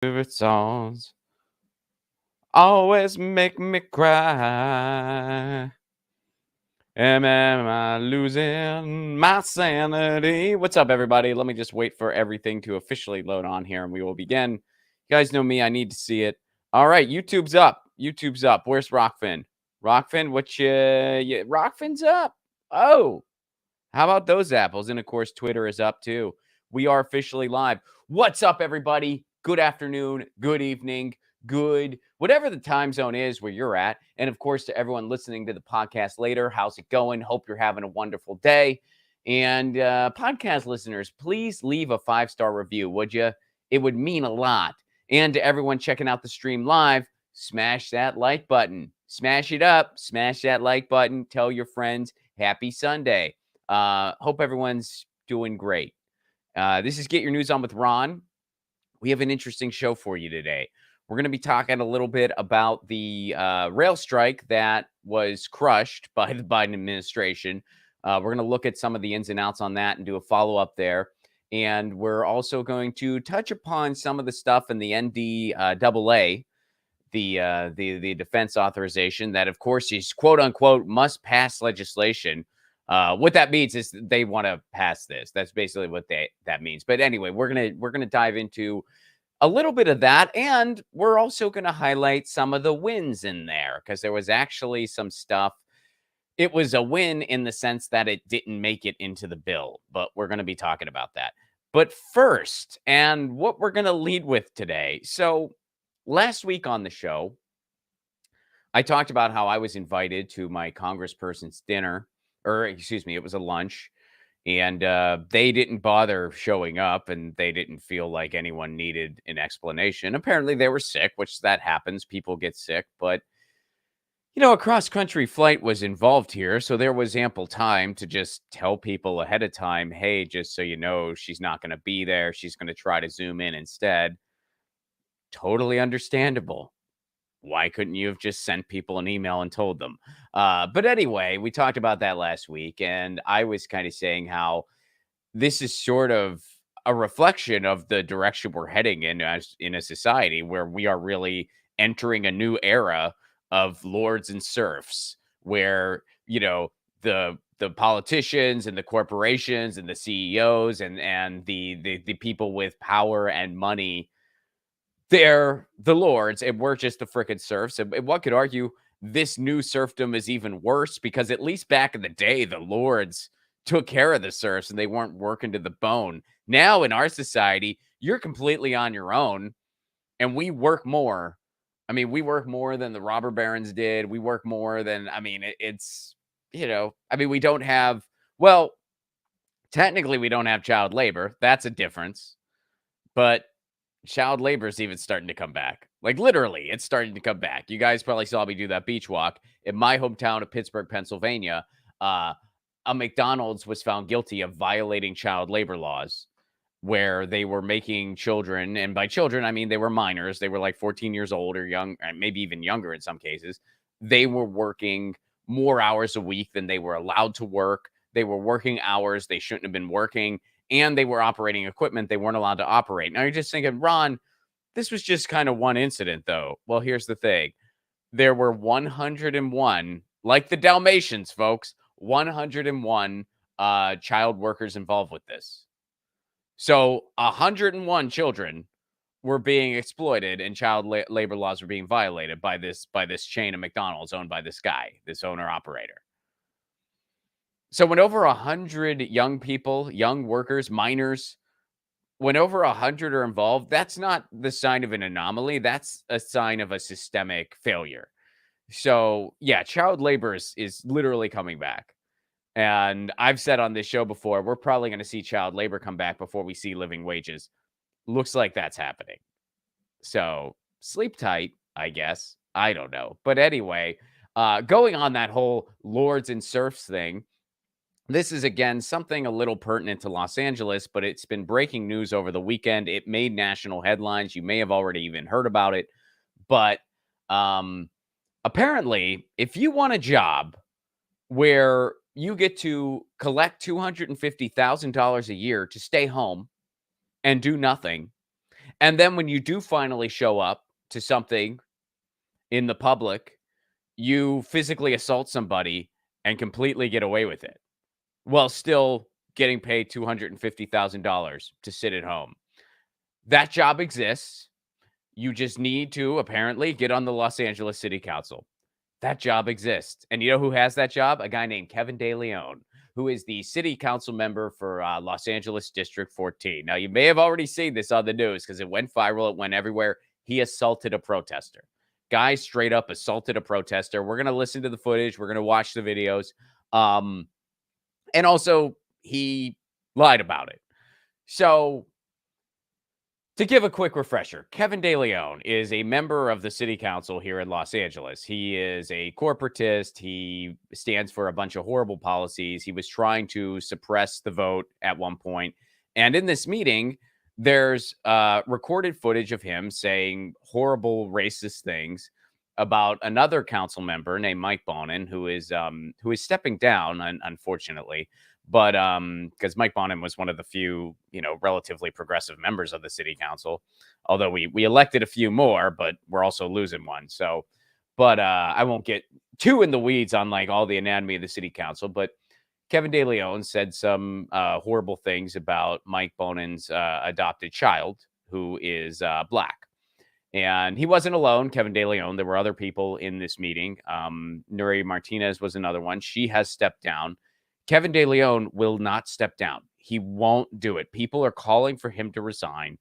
Favorite songs always make me cry. Am I losing my sanity? What's up, everybody? Let me just wait for everything to officially load on here and we will begin. You guys know me. I need to see it. All right. YouTube's up. YouTube's up. Where's Rockfin? Rockfin, Rockfin's up. Oh, how about those apples? And of course, Twitter is up too. We are officially live. What's up, everybody? Good afternoon, good evening, good, whatever the time zone is where you're at. And of course, to everyone listening to the podcast later, how's it going? Hope you're having a wonderful day. And podcast listeners, please leave a 5-star review, would you? It would mean a lot. And to everyone checking out the stream live, smash that like button. Smash it up. Smash that like button. Tell your friends. Happy Sunday. Hope everyone's doing great. This is Get Your News On with Ron. We have an interesting show for you today. We're going to be talking a little bit about the rail strike that was crushed by the Biden administration. We're going to look at some of the ins and outs on that and do a follow-up there. And we're also going to touch upon some of the stuff in the NDAA, the defense authorization that, of course, is quote unquote must pass legislation. What that means is they want to pass this. That's basically what that means. But anyway, we're gonna dive into a little bit of that, and we're also gonna highlight some of the wins in there because there was actually some stuff. It was a win in the sense that it didn't make it into the bill, but we're gonna be talking about that. But first, and what we're gonna lead with today. So last week on the show, I talked about how I was invited to my congressperson's dinner, or excuse me, it was a lunch, and they didn't bother showing up, and they didn't feel like anyone needed an explanation. Apparently, they were sick, which that happens. People get sick, but a cross-country flight was involved here, so there was ample time to just tell people ahead of time, hey, just so you know, she's not going to be there. She's going to try to Zoom in instead. Totally understandable. Why couldn't you have just sent people an email and told them? But anyway, we talked about that last week, and I was kind of saying how this is sort of a reflection of the direction we're heading in as in a society where we are really entering a new era of lords and serfs, where the politicians and the corporations and the CEOs and the people with power and money, they're the lords, and we're just the frickin' serfs. And one could argue this new serfdom is even worse because at least back in the day, the lords took care of the serfs and they weren't working to the bone. Now in our society, you're completely on your own, and we work more. I mean, we work more than the robber barons did. We work more than, I mean, we don't have, well, technically we don't have child labor. That's a difference. But child labor is even starting to come back. Like literally, it's starting to come back. You guys probably saw me do that beach walk in my hometown of Pittsburgh, Pennsylvania. A McDonald's was found guilty of violating child labor laws, where they were making children, and by children I mean they were minors. They were like 14 years old or young, and maybe even younger in some cases. They were working more hours a week than they were allowed to work. They were working hours they shouldn't have been working, and they were operating equipment they weren't allowed to operate. Now you're just thinking, Ron, this was just kind of one incident, though. Well, here's the thing. There were 101, like the Dalmatians, folks, 101 child workers involved with this. So 101 children were being exploited, and child labor laws were being violated by this chain of McDonald's owned by this guy, this owner operator. So when over 100 young people, young workers, minors, when over 100 are involved, that's not the sign of an anomaly. That's a sign of a systemic failure. So yeah, child labor is literally coming back. And I've said on this show before, we're probably going to see child labor come back before we see living wages. Looks like that's happening. So sleep tight, I guess. I don't know. But anyway, going on that whole lords and serfs thing, this is, again, something a little pertinent to Los Angeles, but it's been breaking news over the weekend. It made national headlines. You may have already even heard about it. But apparently, if you want a job where you get to collect $250,000 a year to stay home and do nothing, And then when you do finally show up to something in the public, you physically assault somebody and completely get away with it while still getting paid $250,000 to sit at home. That job exists. You just need to apparently get on the Los Angeles City Council. That job exists. And you know who has that job? A guy named Kevin De Leon, who is the city council member for Los Angeles District 14. Now, you may have already seen this on the news because it went viral. It went everywhere. He assaulted a protester. Guy straight up assaulted a protester. We're going to listen to the footage. We're going to watch the videos. And also, he lied about it. So, to give a quick refresher, Kevin De Leon is a member of the city council here in Los Angeles. He is a corporatist. He stands for a bunch of horrible policies. He was trying to suppress the vote at one point. And in this meeting, there's recorded footage of him saying horrible racist things about another council member named Mike Bonin, who is stepping down, unfortunately. But because Mike Bonin was one of the few, relatively progressive members of the city council, although we elected a few more, but we're also losing one. So, but I won't get too in the weeds on like all the anatomy of the city council. But Kevin De Leon said some horrible things about Mike Bonin's adopted child, who is black. And he wasn't alone, Kevin De Leon. There were other people in this meeting. Nuri Martinez was another one. She has stepped down. Kevin De Leon will not step down. He won't do it. People are calling for him to resign.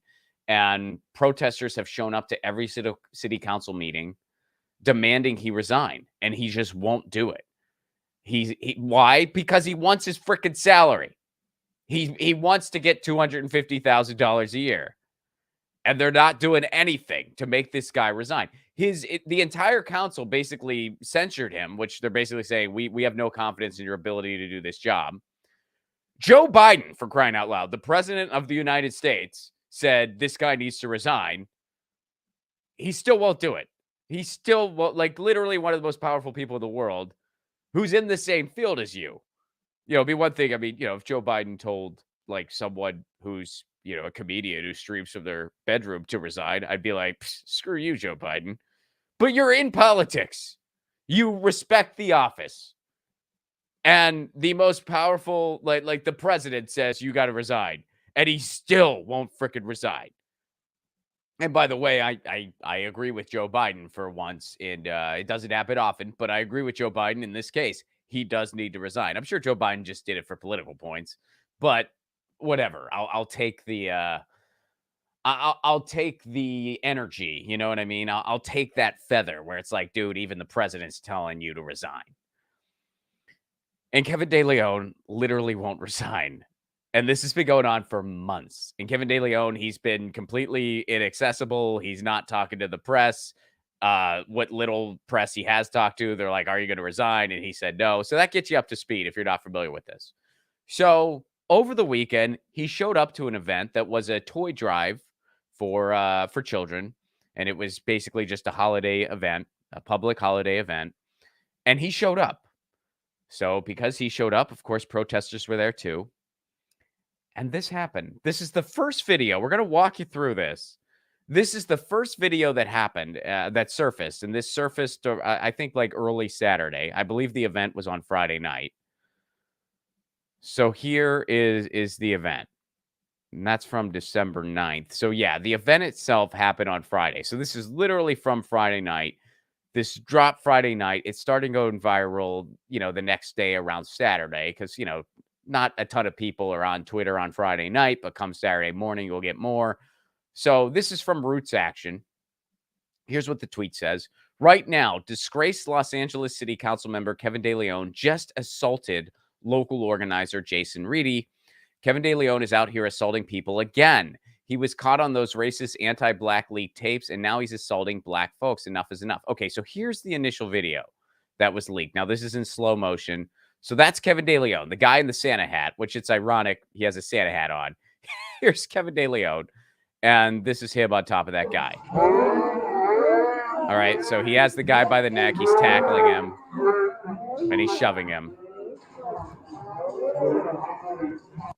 And protesters have shown up to every city council meeting demanding he resign. And he just won't do it. Why? Because he wants his freaking salary. He wants to get $250,000 a year. And they're not doing anything to make this guy resign. The entire council basically censured him, which they're basically saying, we have no confidence in your ability to do this job. Joe Biden, for crying out loud, the president of the United States, said this guy needs to resign. He still won't do it. He still won't, like literally one of the most powerful people in the world who's in the same field as you. It'd be one thing. I mean, if Joe Biden told like someone who's, a comedian who streams from their bedroom to resign, I'd be like, screw you, Joe Biden. But you're in politics. You respect the office. And the most powerful, like the president says, you got to resign. And he still won't frickin' resign. And by the way, I agree with Joe Biden for once. And it doesn't happen often, but I agree with Joe Biden in this case. He does need to resign. I'm sure Joe Biden just did it for political points. But whatever. I'll take the I'll take the energy, you know what I mean? I'll take that feather where it's like, dude, even the president's telling you to resign. And Kevin De Leon literally won't resign. And this has been going on for months. And Kevin De Leon, he's been completely inaccessible. He's not talking to the press. What little press he has talked to, they're like, are you going to resign? And he said no. So that gets you up to speed if you're not familiar with this. So over the weekend, he showed up to an event that was a toy drive for children. And it was basically just a holiday event, a public holiday event. And he showed up. So because he showed up, of course, protesters were there too. And this happened. This is the first video. We're going to walk you through this. This is the first video that happened, that surfaced. And this surfaced, I think, like early Saturday. I believe the event was on Friday night. So here is the event. And that's from December 9th. So yeah, the event itself happened on Friday. So this is literally from Friday night. This dropped Friday night. It started going viral, the next day around Saturday. Because, not a ton of people are on Twitter on Friday night. But come Saturday morning, you'll get more. So this is from Roots Action. Here's what the tweet says. Right now, disgraced Los Angeles City Council member Kevin De Leon just assaulted local organizer Jason Reedy. Kevin De Leon is out here assaulting people again. He was caught on those racist anti-black leaked tapes, and now he's assaulting black folks. Enough is enough. Okay, so here's the initial video that was leaked. Now, this is in slow motion. So that's Kevin De Leon, the guy in the Santa hat, which it's ironic he has a Santa hat on. Here's Kevin De Leon, and this is him on top of that guy. All right, so he has the guy by the neck. He's tackling him, and he's shoving him.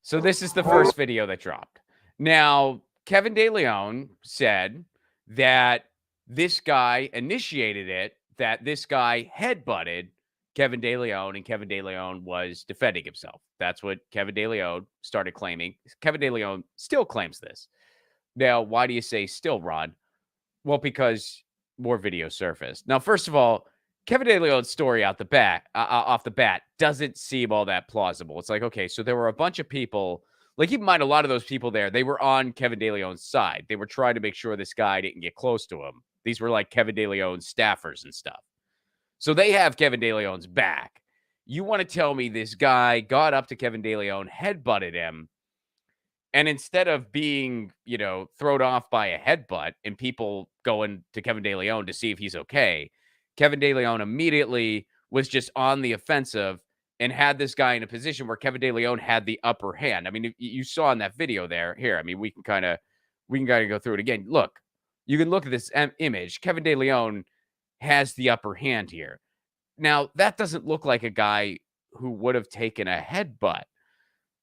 So this is the first video that dropped. Now, Kevin De Leon said that this guy initiated it, that this guy headbutted Kevin De Leon, and Kevin De Leon was defending himself. That's what Kevin De Leon started claiming. Kevin De Leon still claims this. Now, why do you say still, Ron? Well, because more video surfaced. Now, first of all, Kevin De Leon's story off the bat doesn't seem all that plausible. It's like, okay, so there were a bunch of people. Like, keep in mind, a lot of those people there, they were on Kevin De Leon's side. They were trying to make sure this guy didn't get close to him. These were like Kevin De Leon's staffers and stuff. So they have Kevin De Leon's back. You want to tell me this guy got up to Kevin De Leon, headbutted him, and instead of being, thrown off by a headbutt and people going to Kevin De Leon to see if he's okay, Kevin De Leon immediately was just on the offensive and had this guy in a position where Kevin De Leon had the upper hand. I mean, you saw in that video there. Here, I mean, we can kind of go through it again. Look, you can look at this image. Kevin De Leon has the upper hand here. Now, that doesn't look like a guy who would have taken a headbutt.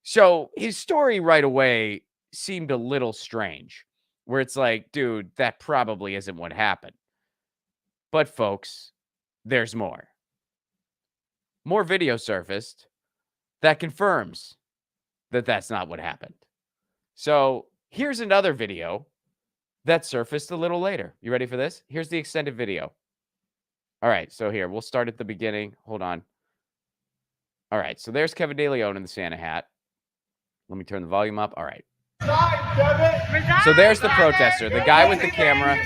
So his story right away seemed a little strange, where it's like, dude, that probably isn't what happened. But folks, there's more. More video surfaced that confirms that that's not what happened. So here's another video that surfaced a little later. You ready for this? Here's the extended video. All right, so here, we'll start at the beginning. Hold on. All right, so there's Kevin De Leon in the Santa hat. Let me turn the volume up. All right. So there's the protester. The guy with the camera.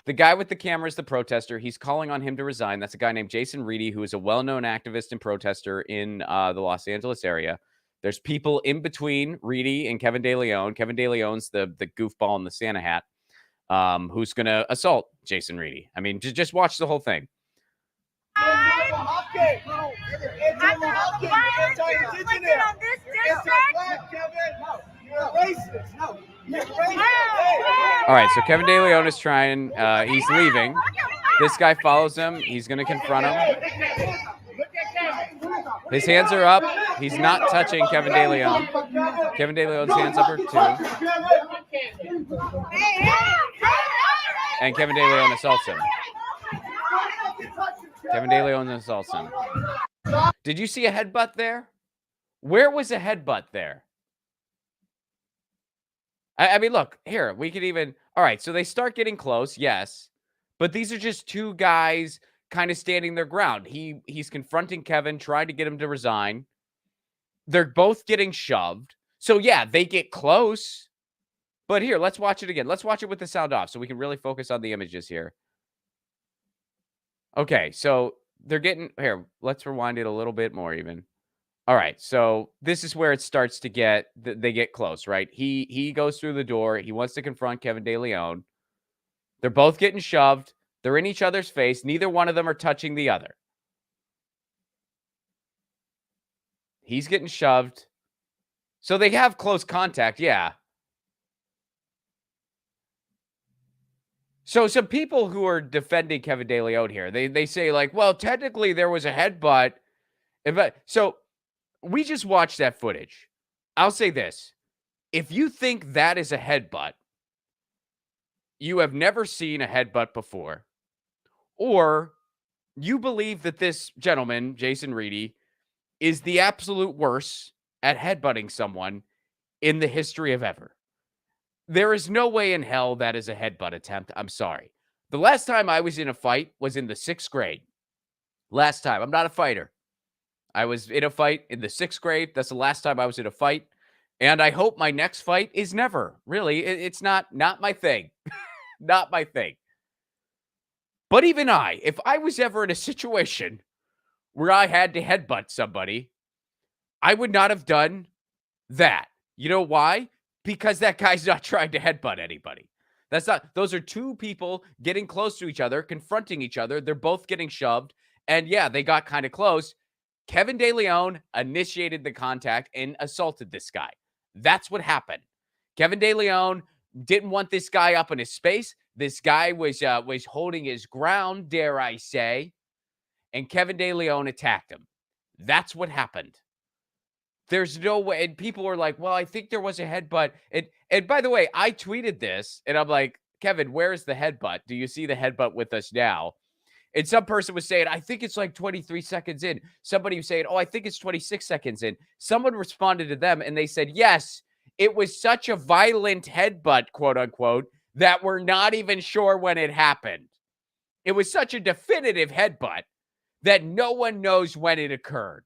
The guy with the camera is the protester. He's calling on him to resign. That's a guy named Jason Reedy, who is a well-known activist and protester in the Los Angeles area. There's people in between Reedy and Kevin De Leon. Kevin De Leon's the goofball in the Santa hat, who's going to assault Jason Reedy. I mean, just watch the whole thing. All right, so Kevin De Leon is trying. He's leaving. This guy follows him. He's going to confront him. His hands are up. He's not touching Kevin De Leon. Kevin De Leon's hands up are too. And Kevin De Leon assaults him. Kevin De Leon assaults him. Did you see a headbutt there? Where was a headbutt there? I mean, look, here, we could even... All right, so they start getting close, yes. But these are just two guys kind of standing their ground. He's confronting Kevin, trying to get him to resign. They're both getting shoved. So, yeah, they get close. But here, let's watch it again. Let's watch it with the sound off so we can really focus on the images here. Okay, so they're getting... Here, let's rewind it a little bit more even. All right, so this is where it starts to get... They get close, right? He goes through the door. He wants to confront Kevin De Leon. They're both getting shoved. They're in each other's face. Neither one of them are touching the other. He's getting shoved. So they have close contact, yeah. So some people who are defending Kevin De Leon here, they say like, well, technically there was a headbutt. So we just watched that footage. I'll say this. If you think that is a headbutt, you have never seen a headbutt before, or you believe that this gentleman, Jason Reedy, is the absolute worst at headbutting someone in the history of ever. There is no way in hell that is a headbutt attempt. I'm sorry. The last time I was in a fight was in the 6th grade. Last time. I'm not a fighter. I was in a fight in the 6th grade. That's the last time I was in a fight. And I hope my next fight is never. Really, it's not my thing. Not my thing. But even if I was ever in a situation where I had to headbutt somebody, I would not have done that. You know why? Because that guy's not trying to headbutt anybody. Those are two people getting close to each other, confronting each other. They're both getting shoved. And yeah, they got kind of close. Kevin De Leon initiated the contact and assaulted this guy. That's what happened. Kevin De Leon didn't want this guy up in his space. This guy was holding his ground, dare I say. And Kevin De Leon attacked him. That's what happened. There's no way. And people were like, well, I think there was a headbutt. And by the way, I tweeted this and I'm like, Kevin, where's the headbutt? Do you see the headbutt with us now? And some person was saying, I think it's like 23 seconds in. Somebody was saying, oh, I think it's 26 seconds in. Someone responded to them and they said, yes, it was such a violent headbutt, quote unquote, that we're not even sure when it happened. It was such a definitive headbutt that no one knows when it occurred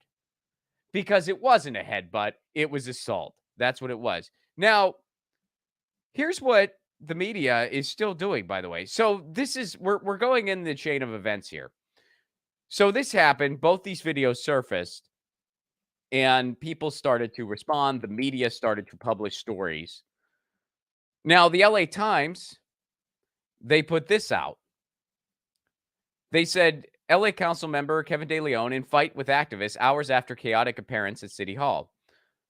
because it wasn't a headbutt. It was assault. That's what it was. Now, here's what the media is still doing, by the way. So this is, we're going in the chain of events here. So this happened. Both these videos surfaced and people started to respond. The media started to publish stories. Now, the LA Times, they put this out. They said, LA Council member Kevin De Leon in fight with activists hours after chaotic appearance at City Hall.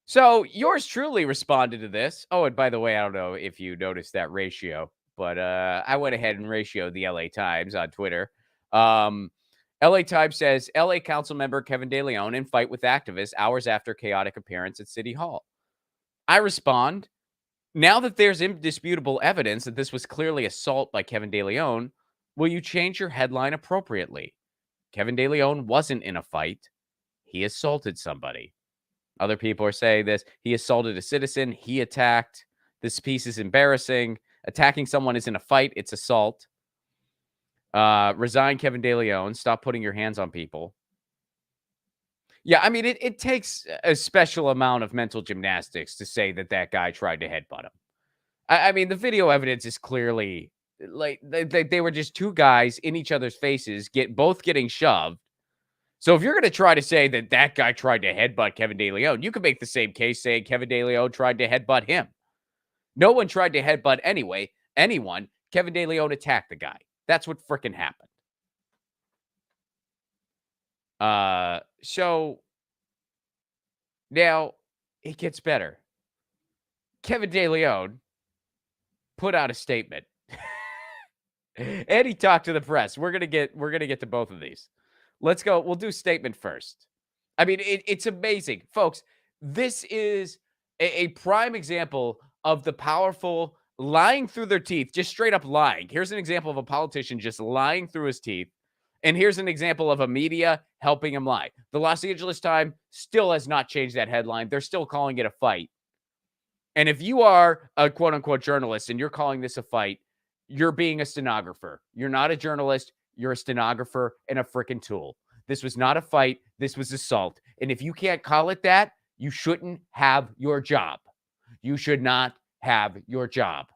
So yours truly responded to this. Oh, and by the way, I don't know if you noticed that ratio, but I went ahead and ratioed the LA Times on Twitter. LA Times says, LA Council member Kevin De Leon in fight with activists hours after chaotic appearance at City Hall. I respond, now that there's indisputable evidence that this was clearly assault by Kevin De Leon, will you change your headline appropriately? Kevin De Leon wasn't in a fight. He assaulted somebody. Other people are saying this. He assaulted a citizen. He attacked. This piece is embarrassing. Attacking someone isn't a fight. It's assault. Resign, Kevin De Leon. Stop putting your hands on people. Yeah, I mean, it takes a special amount of mental gymnastics to say that that guy tried to headbutt him. I mean, the video evidence is clearly like they were just two guys in each other's faces, both getting shoved. So if you're going to try to say that that guy tried to headbutt Kevin De Leon, you could make the same case saying Kevin De Leon tried to headbutt him. No one tried to headbutt anyone. Kevin De Leon attacked the guy. That's what freaking happened. So now it gets better. Kevin De Leon put out a statement. And he talked to the press. We're gonna get to both of these. Let's go. We'll do statement first. I mean, it's amazing, folks. This is a prime example of the powerful lying through their teeth, just straight up lying. Here's an example of a politician just lying through his teeth. And here's an example of a media helping him lie. The Los Angeles Times still has not changed that headline. They're still calling it a fight. And if you are a quote unquote journalist and you're calling this a fight, you're being a stenographer. You're not a journalist. You're a stenographer and a freaking tool. This was not a fight. This was assault. And if you can't call it that, you shouldn't have your job. You should not have your job.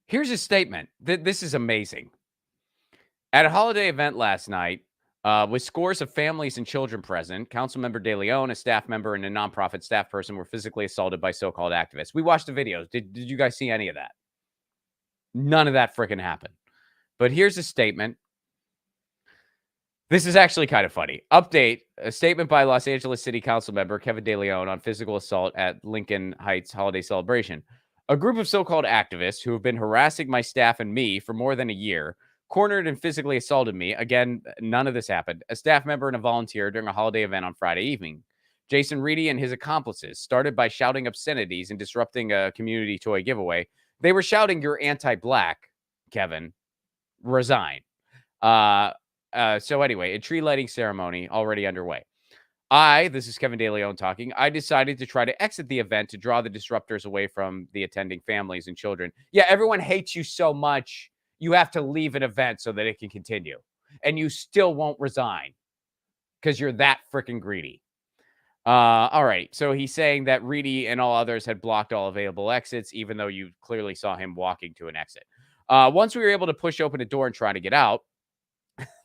Here's a statement. This is amazing. At a holiday event last night, with scores of families and children present, Councilmember De Leon, a staff member, and a nonprofit staff person were physically assaulted by so-called activists. We watched the videos. Did you guys see any of that? None of that freaking happened. But here's a statement. This is actually kind of funny. Update, a statement by Los Angeles City Council member Kevin De Leon on physical assault at Lincoln Heights holiday celebration. A group of so-called activists who have been harassing my staff and me for more than a year cornered and physically assaulted me. Again, none of this happened. A staff member and a volunteer during a holiday event on Friday evening. Jason Reedy and his accomplices started by shouting obscenities and disrupting a community toy giveaway. They were shouting, "You're anti-black, Kevin. Resign." So anyway, a tree lighting ceremony already underway. This is Kevin De Leon talking, I decided to try to exit the event to draw the disruptors away from the attending families and children. Yeah, everyone hates you so much, you have to leave an event so that it can continue. And you still won't resign because you're that freaking greedy. All right, so he's saying that Reedy and all others had blocked all available exits, even though you clearly saw him walking to an exit. Once we were able to push open a door and try to get out,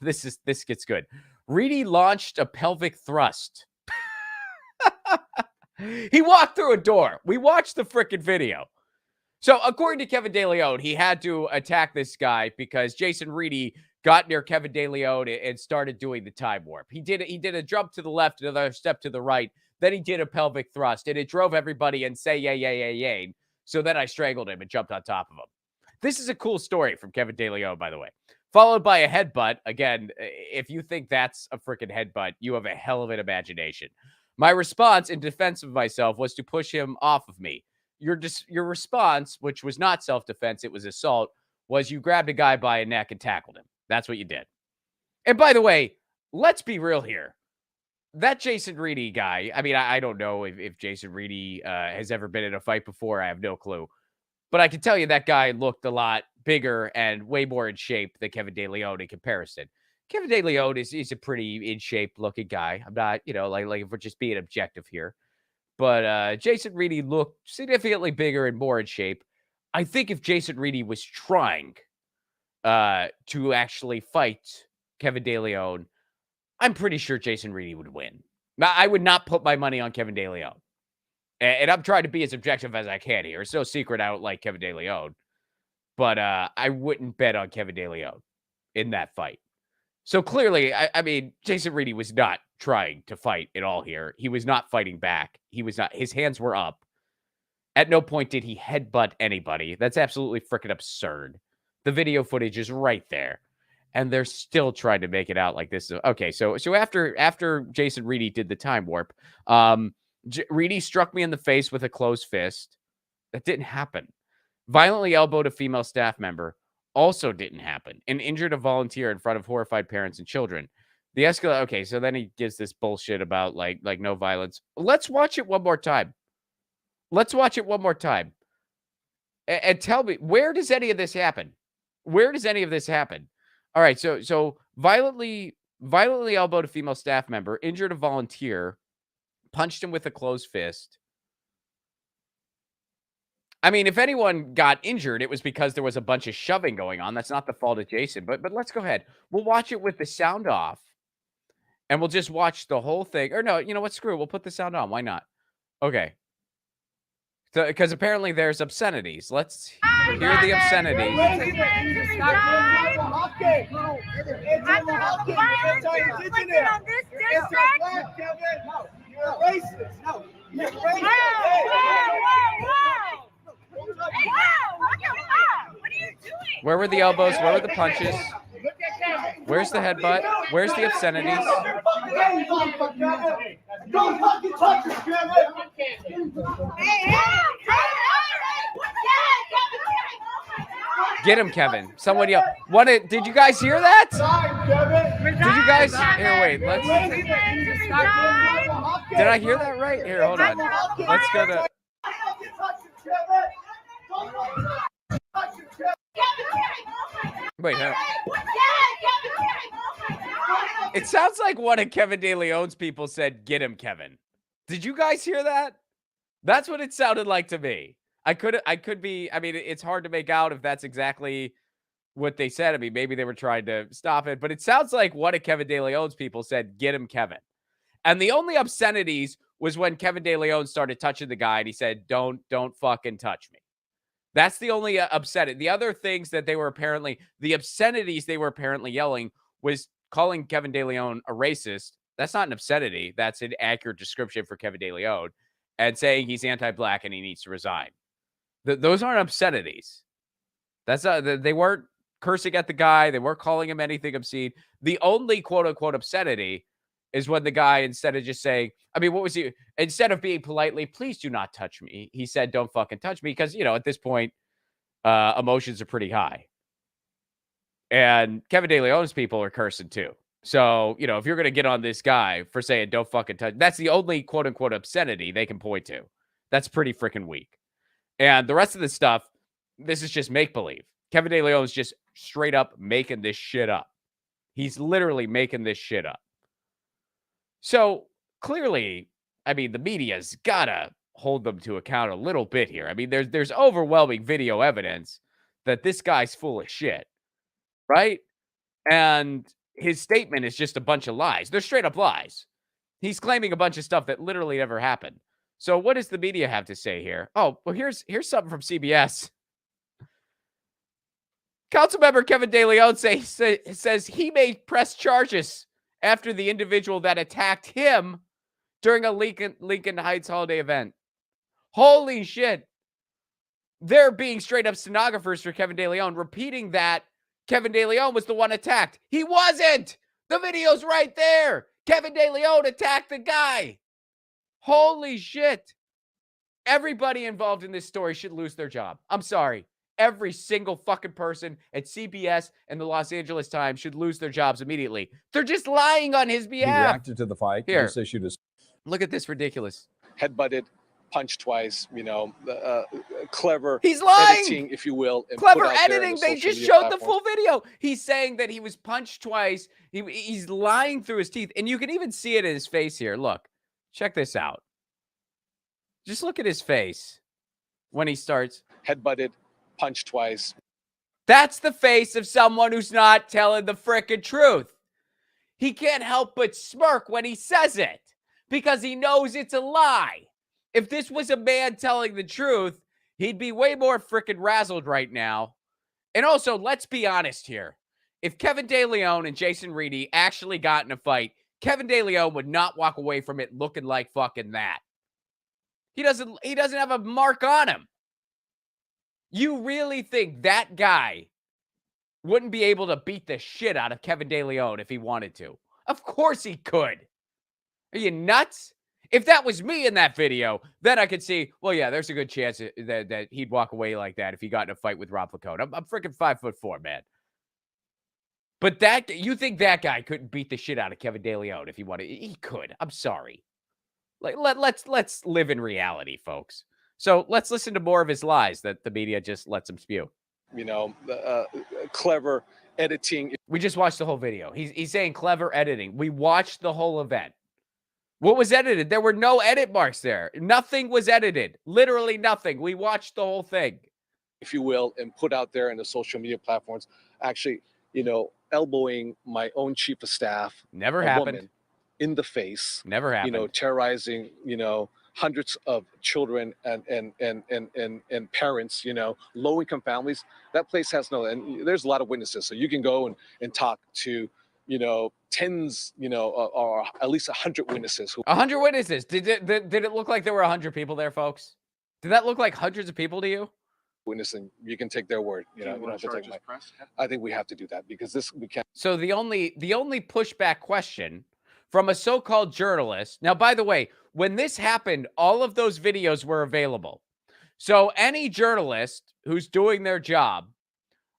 this gets good. Reedy launched a pelvic thrust. He walked through a door. We watched the freaking video. So according to Kevin De Leon, he had to attack this guy because Jason Reedy got near Kevin De Leon and started doing the time warp. He did a jump to the left, another step to the right. Then he did a pelvic thrust, and it drove everybody and say yay, yay, yay, yay. So then I strangled him and jumped on top of him. This is a cool story from Kevin De Leon, by the way. followed by a headbutt. Again, if you think that's a freaking headbutt, you have a hell of an imagination. My response in defense of myself was to push him off of me. Your response, which was not self-defense, it was assault, was you grabbed a guy by a neck and tackled him. That's what you did. And by the way, let's be real here. That Jason Reedy guy, I mean, I don't know if Jason Reedy has ever been in a fight before. I have no clue. But I can tell you that guy looked a lot bigger and way more in shape than Kevin De Leon in comparison. Kevin De Leon is a pretty in shape looking guy. I'm not, like if we're just being objective here. But Jason Reedy looked significantly bigger and more in shape. I think if Jason Reedy was trying to actually fight Kevin De Leon, I'm pretty sure Jason Reedy would win. Now, I would not put my money on Kevin De Leon. And I'm trying to be as objective as I can here. It's no secret I don't like Kevin De Leon. But I wouldn't bet on Kevin De Leon in that fight. So clearly, I mean, Jason Reedy was not trying to fight at all here. He was not fighting back. He was not. His hands were up. At no point did he headbutt anybody. That's absolutely freaking absurd. The video footage is right there. And they're still trying to make it out like this. Okay, so after Jason Reedy did the time warp, Reedy struck me in the face with a closed fist. That didn't happen. Violently elbowed a female staff member. Also didn't happen. And injured a volunteer in front of horrified parents and children. The escalate. Okay, so then he gives this bullshit about like no violence. Let's watch it one more time. Let's watch it one more time. And tell me, where does any of this happen? Where does any of this happen? All right, so violently elbowed a female staff member, injured a volunteer, punched him with a closed fist. I mean, if anyone got injured, it was because there was a bunch of shoving going on. That's not the fault of Jason. But let's go ahead. We'll watch it with the sound off, and we'll just watch the whole thing. Or no, you know what? Screw it. We'll put the sound on. Why not? Okay. So, because apparently there's obscenities. Let's hear the obscenities. Where were the elbows? Where were the punches? Where's the headbutt? Where's the obscenities? Get him, Kevin. Someone yell. Did you guys hear that? Did you guys? Here, wait. Let's. Did I hear that right? Here, hold on. Let's go to. Wait, no. It sounds like one of Kevin De Leon's people said, "Get him, Kevin." Did you guys hear that? That's what it sounded like to me. I could be. I mean, it's hard to make out if that's exactly what they said. I mean, maybe they were trying to stop it, but it sounds like one of Kevin De Leon's people said, "Get him, Kevin." And the only obscenities was when Kevin De Leon started touching the guy, and he said, "Don't fucking touch me." That's the only obscenity. The other things that the obscenities they were apparently yelling was calling Kevin De Leon a racist. That's not an obscenity. That's an accurate description for Kevin De Leon, and saying he's anti-black and he needs to resign. Those aren't obscenities. That's they weren't cursing at the guy. They weren't calling him anything obscene. The only quote unquote obscenity is when the guy, instead of just saying, I mean, what was he? Instead of being politely, "Please do not touch me," he said, "Don't fucking touch me," because at this point, emotions are pretty high, and Kevin De Leon's people are cursing too. So if you're gonna get on this guy for saying "Don't fucking touch," that's the only quote unquote obscenity they can point to. That's pretty freaking weak. And the rest of the stuff, this is just make believe. Kevin De Leon is just straight up making this shit up. He's literally making this shit up. So clearly, I mean, the media's gotta hold them to account a little bit here. I mean, there's overwhelming video evidence that this guy's full of shit, right? And his statement is just a bunch of lies. They're straight up lies. He's claiming a bunch of stuff that literally never happened. So what does the media have to say here? Oh, well, here's something from CBS. Councilmember Kevin De Leon says he may press charges after the individual that attacked him during a Lincoln Heights holiday event. Holy shit. They're being straight up stenographers for Kevin De Leon, repeating that Kevin De Leon was the one attacked. He wasn't. The video's right there. Kevin De Leon attacked the guy. Holy shit. Everybody involved in this story should lose their job. I'm sorry. Every single fucking person at CBS and the Los Angeles Times should lose their jobs immediately. They're just lying on his behalf. He reacted to the fight. Here. He just issued a... Look at this ridiculous. Headbutted, punched twice, clever He's lying. editing, if you will. And Clever put out there editing. in the They social just media showed the platforms. full video. He's saying that he was punched twice. He's lying through his teeth. And you can even see it in his face here. Look, check this out. Just look at his face when he starts. Headbutted, punched twice. That's the face of someone who's not telling the frickin' truth. He can't help but smirk when he says it because he knows it's a lie. If this was a man telling the truth, he'd be way more frickin' razzled right now. And also, let's be honest here. If Kevin De Leon and Jason Reedy actually got in a fight, Kevin De Leon would not walk away from it looking like fucking that. He doesn't have a mark on him. You really think that guy wouldn't be able to beat the shit out of Kevin De Leon if he wanted to? Of course he could. Are you nuts? If that was me in that video, then I could see, well, yeah, there's a good chance that he'd walk away like that if he got in a fight with Rob Lacone. I'm freaking 5'4", man. But you think that guy couldn't beat the shit out of Kevin De Leon if he wanted? He could. I'm sorry. Like let's live in reality, folks. So let's listen to more of his lies that the media just lets him spew. Clever editing. We just watched the whole video. He's saying clever editing. We watched the whole event. What was edited? There were no edit marks there. Nothing was edited. Literally nothing. We watched the whole thing. If you will, and put out there in the social media platforms. Actually, elbowing my own chief of staff. Never happened. Woman, in the face. Never happened. Terrorizing, hundreds of children and parents, low-income families. That place has and there's a lot of witnesses. So you can go and talk to, tens, or at least 100 witnesses. 100 witnesses. Did it look like there were 100 people there, folks? Did that look like hundreds of people to you? Witnessing, you can take their word. You don't have to take I think we have to do that because we can't. So the only pushback question from a so-called journalist. Now, by the way, when this happened, all of those videos were available. So any journalist who's doing their job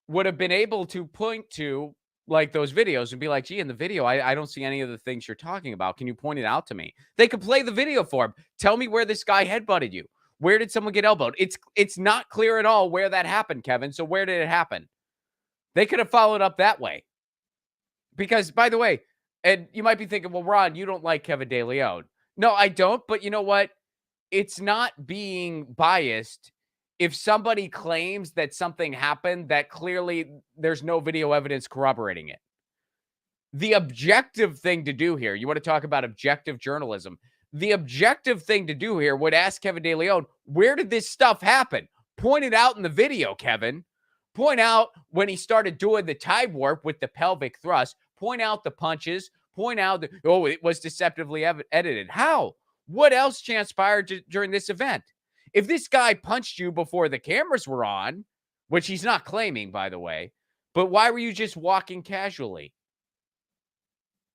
would have been able to point to like those videos and be like, gee, in the video, I don't see any of the things you're talking about. Can you point it out to me? They could play the video for him. Tell me where this guy headbutted you. Where did someone get elbowed? It's not clear at all where that happened, Kevin. So where did it happen? They could have followed up that way. Because, by the way, and you might be thinking, well, Ron, you don't like Kevin De Leon. No, I don't. But you know what? It's not being biased if somebody claims that something happened that clearly there's no video evidence corroborating it. The objective thing to do here, you want to talk about objective journalism. The objective thing to do here would ask Kevin De Leon, where did this stuff happen? Point it out in the video, Kevin. Point out when he started doing the time warp with the pelvic thrust. Point out the punches. Point out that, oh, it was deceptively edited. How? What else transpired during this event? If this guy punched you before the cameras were on, which he's not claiming, by the way, but why were you just walking casually?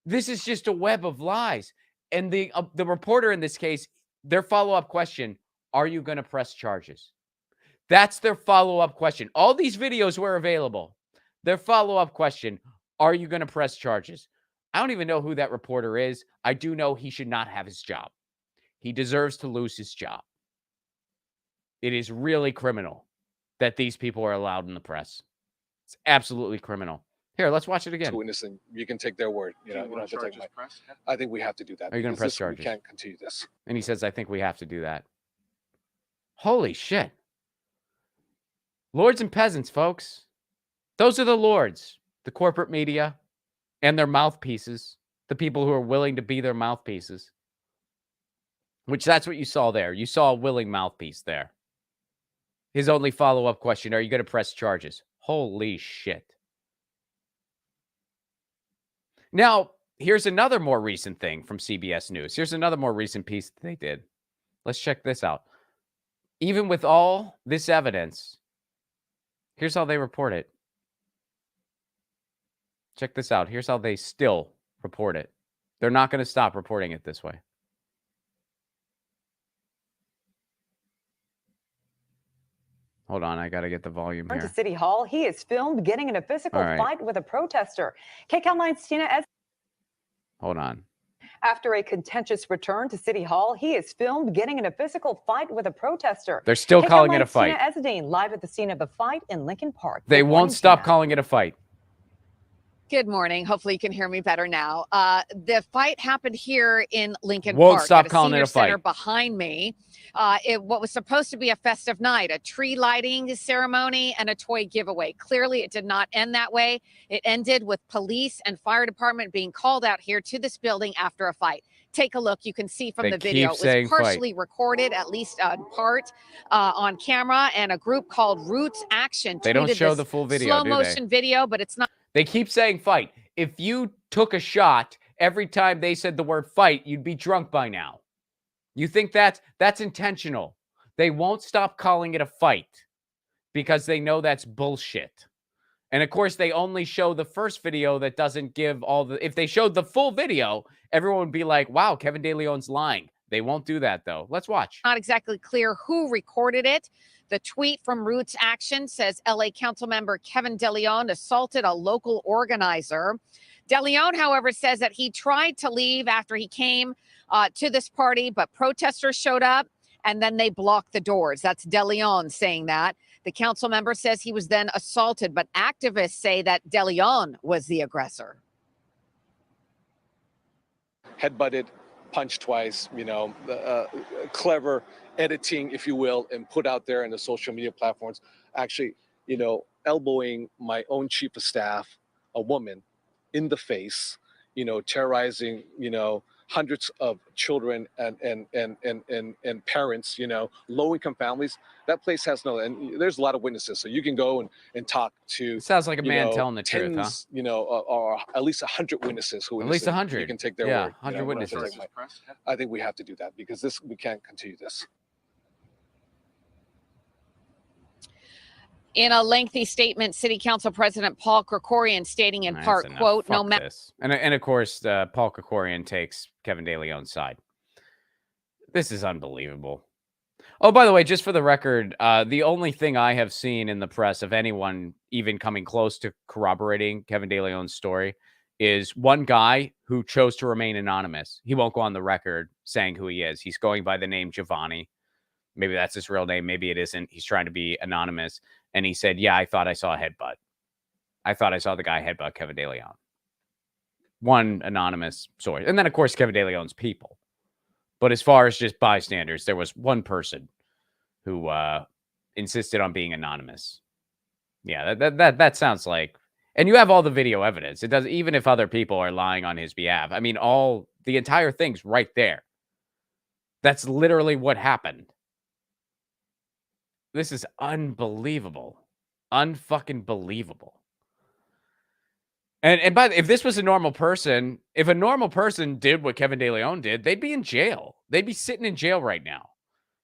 This is just a web of lies. And the reporter in this case, their follow-up question, are you going to press charges? That's their follow-up question. All these videos were available. Their follow-up question, are you going to press charges? I don't even know who that reporter is. I do know he should not have his job. He deserves to lose his job. It is really criminal that these people are allowed in the press. It's absolutely criminal. Here, let's watch it again. Witnessing, you can take their word. You don't have to take I think we have to do that. Are you going to press charges? We can't continue this. And he says, I think we have to do that. Holy shit. Lords and peasants, folks. Those are the lords, the corporate media and their mouthpieces, the people who are willing to be their mouthpieces, which that's what you saw there. You saw a willing mouthpiece there. His only follow-up question, are you going to press charges? Holy shit. Now, here's another more recent thing from CBS News. Here's another more recent piece that they did. Let's check this out. Even with all this evidence, here's how they report it. Check this out. Here's how they still report it. They're not going to stop reporting it this way. Hold on, I got to get the volume here. To City Hall, he is filmed getting in a physical fight with a protester. KCAL9's Tina S. Hold on. After a contentious return to City Hall, he is filmed getting in a physical fight with a protester. They're still calling it a fight. Tina Ezzadine live at the scene of a fight in Lincoln Park. They won't stop calling it a fight. Good morning. Hopefully you can hear me better now. The fight happened here in Lincoln Won't Park. stop calling it a fight. Center behind me. What was supposed to be a festive night, a tree lighting ceremony and a toy giveaway. Clearly it did not end that way. It ended with police and fire department being called out here to this building after a fight. Take a look. You can see from the video. It was partially recorded, at least in part, on camera, and a group called Roots Action. They don't show the full video, slow motion video, but it's not. They keep saying fight. If you took a shot every time they said the word fight, you'd be drunk by now. You think that's intentional. They won't stop calling it a fight because they know that's bullshit. And of course, they only show the first video that doesn't give all the... If they showed the full video, everyone would be like, wow, Kevin De Leon's lying. They won't do that, though. Let's watch. Not exactly clear who recorded it. The tweet from Roots Action says LA Councilmember Kevin De Leon assaulted a local organizer. De Leon, however, says that he tried to leave after he came to this party, but protesters showed up and then they blocked the doors. That's De Leon saying that. The council member says he was then assaulted, but activists say that De Leon was the aggressor. Headbutted, punched twice, clever editing, if you will, and put out there in the social media platforms, actually, elbowing my own chief of staff, a woman, in the face, terrorizing, hundreds of children and parents, low-income families. That place has no, and there's a lot of witnesses, so you can go and talk to. It sounds like a man telling the truth, tens, huh? Or at least 100 witnesses who at least 100. You can take their word. 100 witnesses. I think we have to do that because we can't continue this. In a lengthy statement, City Council President Paul Krikorian stating in part, quote, no matter. And of course, Paul Krikorian takes Kevin De Leon's side. This is unbelievable. Oh, by the way, just for the record, the only thing I have seen in the press of anyone even coming close to corroborating Kevin De Leon's story is one guy who chose to remain anonymous. He won't go on the record saying who he is. He's going by the name Giovanni. Maybe that's his real name. Maybe it isn't. He's trying to be anonymous. And he said, yeah, I thought I saw a headbutt. I thought I saw the guy headbutt Kevin De Leon. One anonymous source. And then, of course, Kevin De Leon's people. But as far as just bystanders, there was one person who insisted on being anonymous. Yeah, that sounds like... And you have all the video evidence. It does, even if other people are lying on his behalf. I mean, the entire thing's right there. That's literally what happened. This is unbelievable. Unfucking believable. And if this was a normal person, if a normal person did what Kevin De Leon did, they'd be in jail. They'd be sitting in jail right now.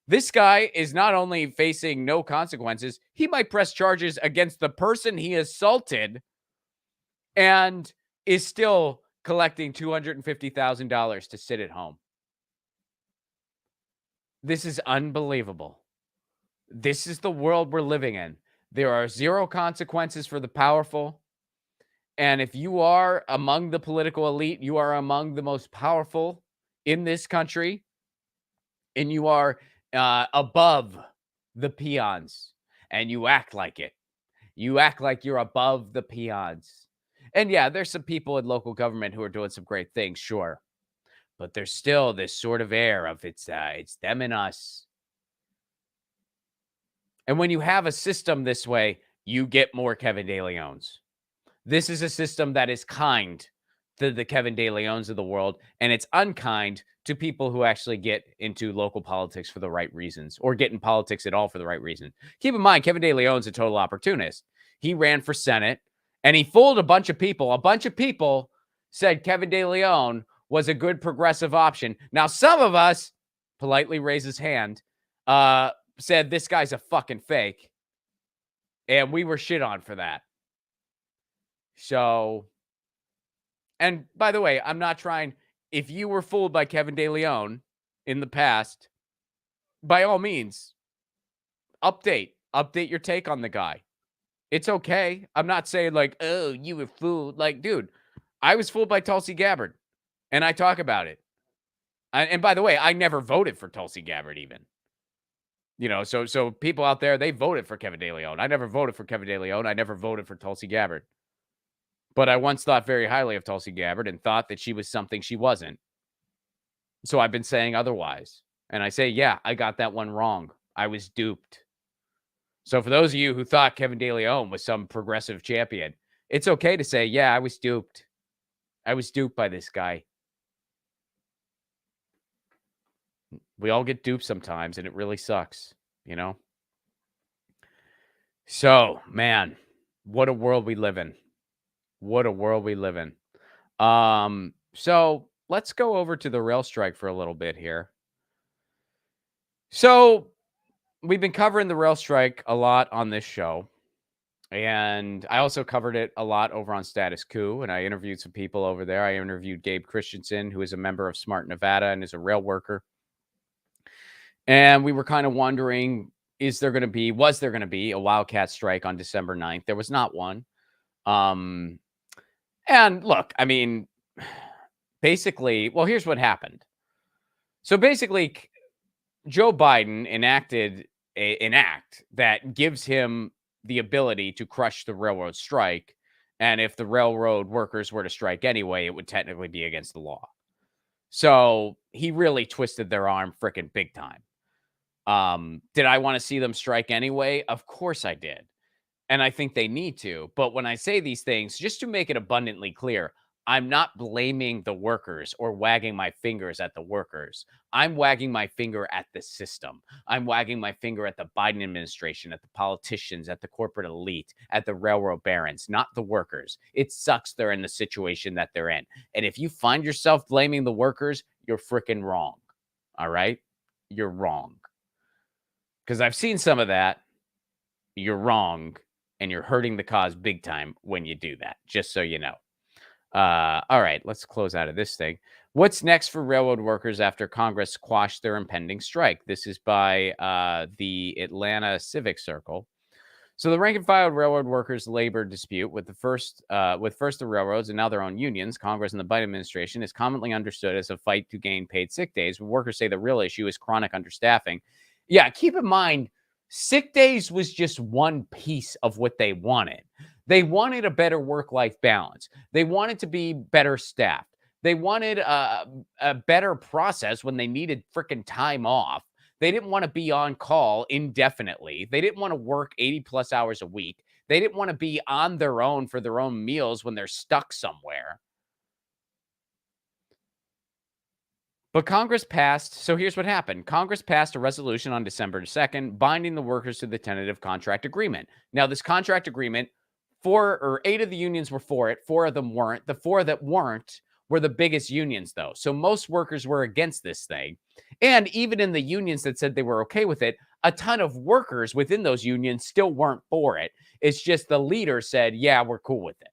This guy is not only facing no consequences, he might press charges against the person he assaulted and is still collecting $250,000 to sit at home. This is unbelievable. This is the world we're living in. There are zero consequences for the powerful. And if you are among the political elite, you are among the most powerful in this country, and you are above the peons, and you act like it. You act like you're above the peons. And yeah, there's some people in local government who are doing some great things, sure. But there's still this sort of air of it's them and us. And when you have a system this way, you get more Kevin De Leons. This is a system that is kind to the Kevin De Leons of the world, and it's unkind to people who actually get into local politics for the right reasons, or get in politics at all for the right reason. Keep in mind, Kevin De Leon's a total opportunist. He ran for Senate, and he fooled a bunch of people. A bunch of people said Kevin De Leon was a good progressive option. Now, some of us, politely raised his hand, said this guy's a fucking fake. And we were shit on for that. So And by the way, I'm not trying. If you were fooled by Kevin De Leon in the past, by all means, update your take on the guy. It's okay. I'm not saying like, oh, you were fooled. Like, dude, I was fooled by Tulsi Gabbard, and I talk about it. And by the way, I never voted for Tulsi Gabbard even. You know, so people out there, they voted for Kevin De Leon. I never voted for Kevin De Leon. I never voted for Tulsi Gabbard. But I once thought very highly of Tulsi Gabbard and thought that she was something she wasn't. So I've been saying otherwise. And I say, yeah, I got that one wrong. I was duped. So for those of you who thought Kevin De Leon was some progressive champion, it's okay to say, yeah, I was duped. I was duped by this guy. We all get duped sometimes, and it really sucks, you know? So, man, what a world we live in. What a world we live in. So let's go over to the rail strike for a little bit here. So we've been covering the rail strike a lot on this show. And I also covered it a lot over on Status Coup, and I interviewed some people over there. I interviewed Gabe Christensen, who is a member of Smart Nevada and is a rail worker. And we were kind of wondering, was there going to be a wildcat strike on December 9th? There was not one. And look, I mean, basically, well, here's what happened. So basically, Joe Biden enacted an act that gives him the ability to crush the railroad strike. And if the railroad workers were to strike anyway, it would technically be against the law. So he really twisted their arm frickin' big time. Did I want to see them strike anyway? Of course I did. And I think they need to. But when I say these things, just to make it abundantly clear, I'm not blaming the workers or wagging my fingers at the workers. I'm wagging my finger at the system. I'm wagging my finger at the Biden administration, at the politicians, at the corporate elite, at the railroad barons, not the workers. It sucks they're in the situation that they're in. And if you find yourself blaming the workers, you're freaking wrong. All right? You're wrong. Because I've seen some of that. You're wrong. And you're hurting the cause big time when you do that, just so you know. All right, let's close out of this thing. What's next for railroad workers after Congress quashed their impending strike? This is by the Atlanta Civic Circle. So the rank and file railroad workers' labor dispute with first the railroads and now their own unions, Congress and the Biden administration, is commonly understood as a fight to gain paid sick days. Workers say the real issue is chronic understaffing. Yeah, keep in mind, sick days was just one piece of what they wanted. They wanted a better work-life balance. They wanted to be better staffed. They wanted a better process when they needed freaking time off. They didn't want to be on call indefinitely. They didn't want to work 80 plus hours a week. They didn't want to be on their own for their own meals when they're stuck somewhere. But Congress passed, so here's what happened. Congress passed a resolution on December 2nd, binding the workers to the tentative contract agreement. Now, this contract agreement, 8 of the unions were for it, 4 of them weren't. The 4 that weren't were the biggest unions, though. So most workers were against this thing. And even in the unions that said they were okay with it, a ton of workers within those unions still weren't for it. It's just the leader said, yeah, we're cool with it.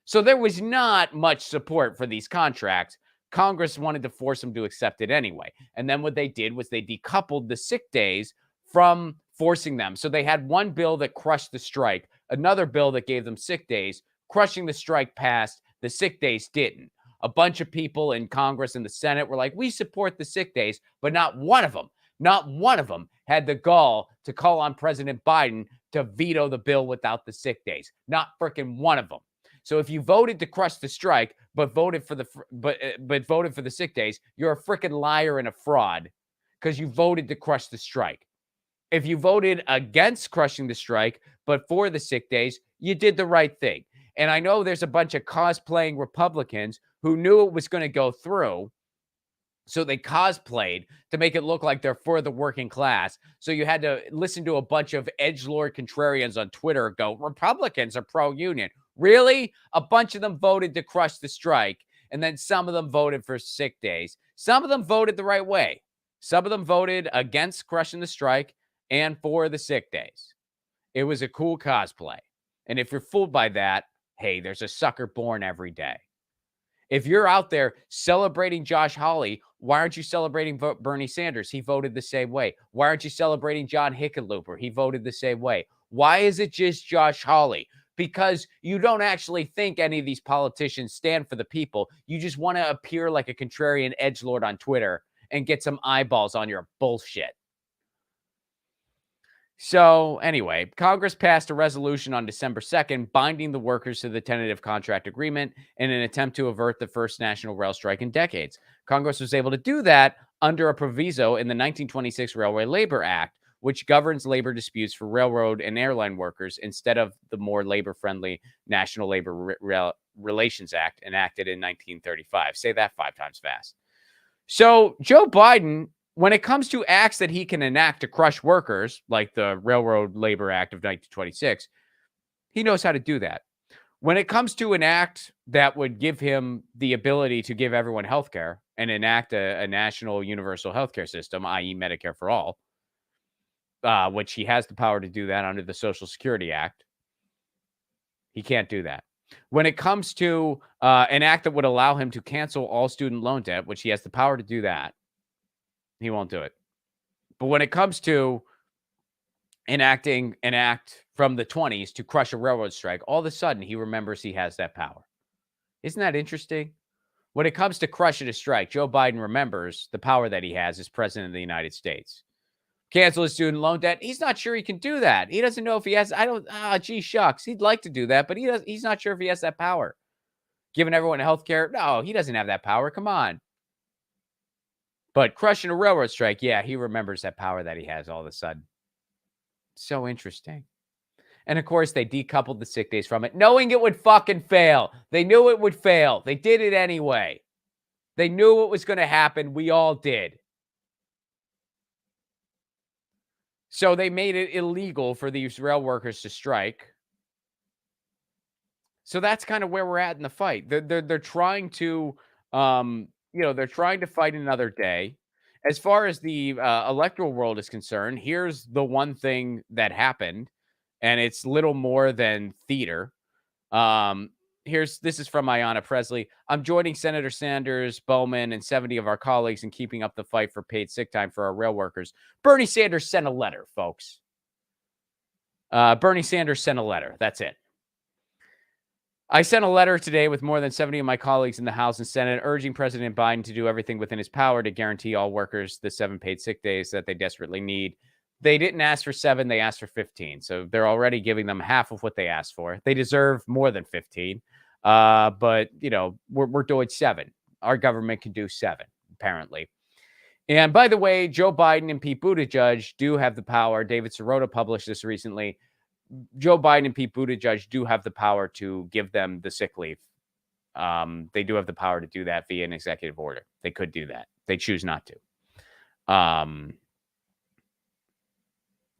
So there was not much support for these contracts. Congress wanted to force them to accept it anyway. And then what they did was they decoupled the sick days from forcing them. So they had one bill that crushed the strike, another bill that gave them sick days. Crushing the strike passed, the sick days didn't. A bunch of people in Congress and the Senate were like, we support the sick days, but not one of them had the gall to call on President Biden to veto the bill without the sick days. Not freaking one of them. So if you voted to crush the strike, but voted for the sick days, you're a freaking liar and a fraud because you voted to crush the strike. If you voted against crushing the strike, but for the sick days, you did the right thing. And I know there's a bunch of cosplaying Republicans who knew it was going to go through. So they cosplayed to make it look like they're for the working class. So you had to listen to a bunch of edgelord contrarians on Twitter go, Republicans are pro-union. Really? A bunch of them voted to crush the strike. And then some of them voted for sick days. Some of them voted the right way. Some of them voted against crushing the strike and for the sick days. It was a cool cosplay. And if you're fooled by that, hey, there's a sucker born every day. If you're out there celebrating Josh Hawley, why aren't you celebrating Bernie Sanders? He voted the same way. Why aren't you celebrating John Hickenlooper? He voted the same way. Why is it just Josh Hawley? Because you don't actually think any of these politicians stand for the people. You just want to appear like a contrarian edgelord on Twitter and get some eyeballs on your bullshit. So anyway, Congress passed a resolution on December 2nd, binding the workers to the tentative contract agreement in an attempt to avert the first national rail strike in decades. Congress was able to do that under a proviso in the 1926 Railway Labor Act, which governs labor disputes for railroad and airline workers instead of the more labor-friendly National Labor Relations Act enacted in 1935. Say that 5 times fast. So Joe Biden, when it comes to acts that he can enact to crush workers, like the Railroad Labor Act of 1926, he knows how to do that. When it comes to an act that would give him the ability to give everyone health care and enact a national universal health care system, i.e. Medicare for all, which he has the power to do that under the Social Security Act, he can't do that. When it comes to an act that would allow him to cancel all student loan debt, which he has the power to do that, he won't do it. But when it comes to enacting an act from the 1920s to crush a railroad strike, all of a sudden he remembers he has that power. Isn't that interesting? When it comes to crushing a strike, Joe Biden remembers the power that he has as president of the United States. Cancel his student loan debt. He's not sure he can do that. He doesn't know if he has. Gee shucks. He'd like to do that, but he's not sure if he has that power. Giving everyone health care. No, he doesn't have that power. Come on. But crushing a railroad strike, yeah, he remembers that power that he has all of a sudden. So interesting. And of course, they decoupled the sick days from it, knowing it would fucking fail. They knew it would fail. They did it anyway. They knew what was going to happen. We all did. So they made it illegal for these rail workers to strike. So that's kind of where we're at in the fight. They're trying to, they're trying to fight another day. As far as the electoral world is concerned, here's the one thing that happened, and it's little more than theater. This is from Ayanna Presley. I'm joining Senator Sanders, Bowman, and 70 of our colleagues in keeping up the fight for paid sick time for our rail workers. Bernie Sanders sent a letter, folks. Bernie Sanders sent a letter. That's it. I sent a letter today with more than 70 of my colleagues in the House and Senate urging President Biden to do everything within his power to guarantee all workers the 7 paid sick days that they desperately need. They didn't ask for 7, they asked for 15. So they're already giving them half of what they asked for. They deserve more than 15. But, we're doing 7. Our government can do 7, apparently. And by the way, Joe Biden and Pete Buttigieg do have the power. David Sirota published this recently. Joe Biden and Pete Buttigieg do have the power to give them the sick leave. They do have the power to do that via an executive order. They could do that. They choose not to.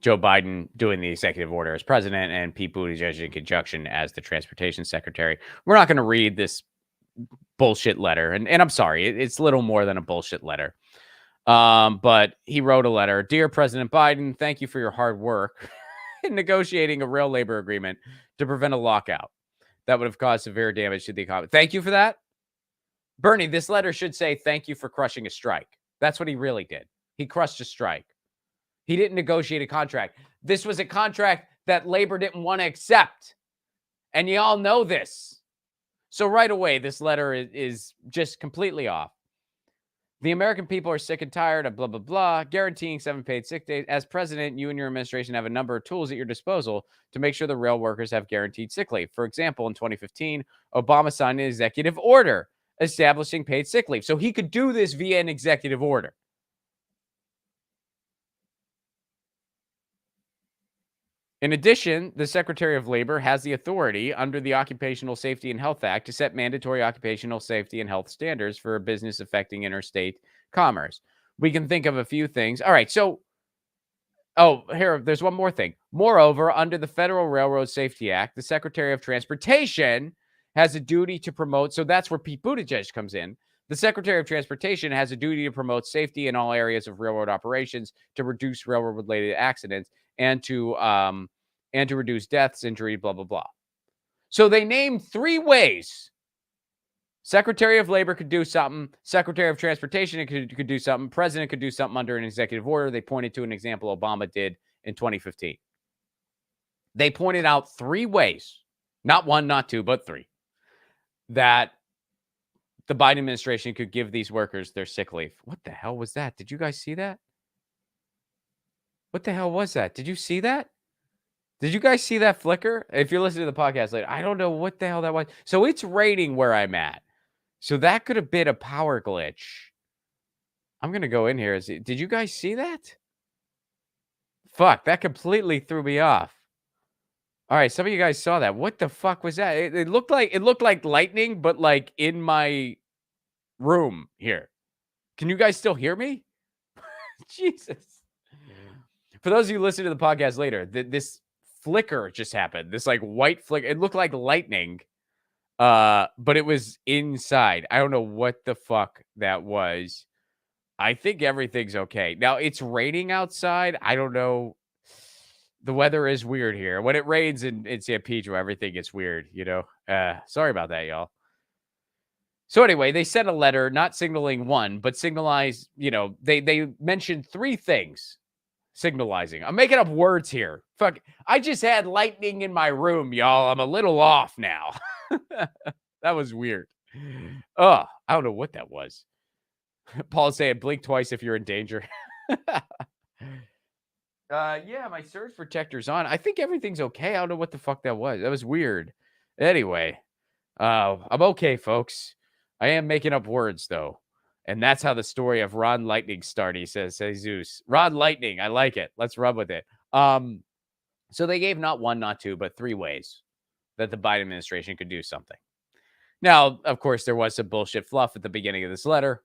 Joe Biden doing the executive order as president and Pete Buttigieg in conjunction as the transportation secretary. We're not going to read this bullshit letter. And I'm sorry, it's little more than a bullshit letter. But he wrote a letter. Dear President Biden, thank you for your hard work in negotiating a rail labor agreement to prevent a lockout that would have caused severe damage to the economy. Thank you for that. Bernie, this letter should say thank you for crushing a strike. That's what he really did. He crushed a strike. He didn't negotiate a contract. This was a contract that labor didn't want to accept. And you all know this. So right away, this letter is just completely off. The American people are sick and tired of blah, blah, blah, guaranteeing 7 paid sick days. As president, you and your administration have a number of tools at your disposal to make sure the rail workers have guaranteed sick leave. For example, in 2015, Obama signed an executive order establishing paid sick leave. So he could do this via an executive order. In addition, the Secretary of Labor has the authority under the Occupational Safety and Health Act to set mandatory occupational safety and health standards for a business affecting interstate commerce. We can think of a few things. All right, so, there's one more thing. Moreover, under the Federal Railroad Safety Act, the Secretary of Transportation has a duty to promote, so that's where Pete Buttigieg comes in. The Secretary of Transportation has a duty to promote safety in all areas of railroad operations to reduce railroad-related accidents and to reduce deaths, injury, blah, blah, blah. So they named 3 ways Secretary of Labor could do something. Secretary of Transportation could do something. President could do something under an executive order. They pointed to an example Obama did in 2015. They pointed out 3 ways, not 1, not 2, but 3, that the Biden administration could give these workers their sick leave. What the hell was that? Did you guys see that? What the hell was that? Did you see that? Did you guys see that flicker? If you're listening to the podcast later, I don't know what the hell that was. So it's raining where I'm at. So that could have been a power glitch. I'm going to go in here. Did you guys see that? Fuck, that completely threw me off. All right, some of you guys saw that. What the fuck was that? It looked like lightning, but like in my room here. Can you guys still hear me? Jesus. For those of you listening to the podcast later, this flicker just happened. This like white flicker. It looked like lightning, but it was inside. I don't know what the fuck that was. I think everything's okay. Now, it's raining outside. I don't know. The weather is weird here. When it rains in San Pedro, everything gets weird, you know? Sorry about that, y'all. So anyway, they sent a letter, not signaling 1, but signalized, you know, they mentioned 3 things signalizing. I'm making up words here. Fuck, I just had lightning in my room, y'all. I'm a little off now. That was weird. I don't know what that was. Paul's saying, blink twice if you're in danger. Yeah, my surge protector's on. I think everything's okay. I don't know what the fuck that was. That was weird. Anyway, I'm okay, folks. I am making up words, though. And that's how the story of Ron Lightning started, he says Zeus. Ron Lightning, I like it. Let's run with it. So they gave not 1, not 2, but 3 ways that the Biden administration could do something. Now, of course, there was some bullshit fluff at the beginning of this letter.